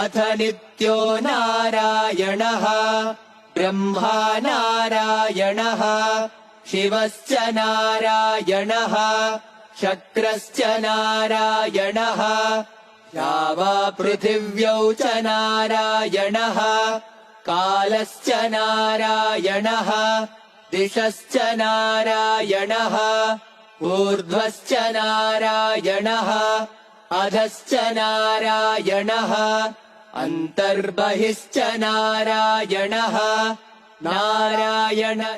अथ नित्यो नारायणः ब्रह्मा नारायणः शिवश्च नारायणः शक्रश्च नारायणः या वा पृथिव्यौ च नारायणः कालश्च नारायणः दिशश्च नारायणः ऊर्ध्वश्च नारायणः अधश्च नारायणः अन्तर्बहिश्च नारायणः नारायण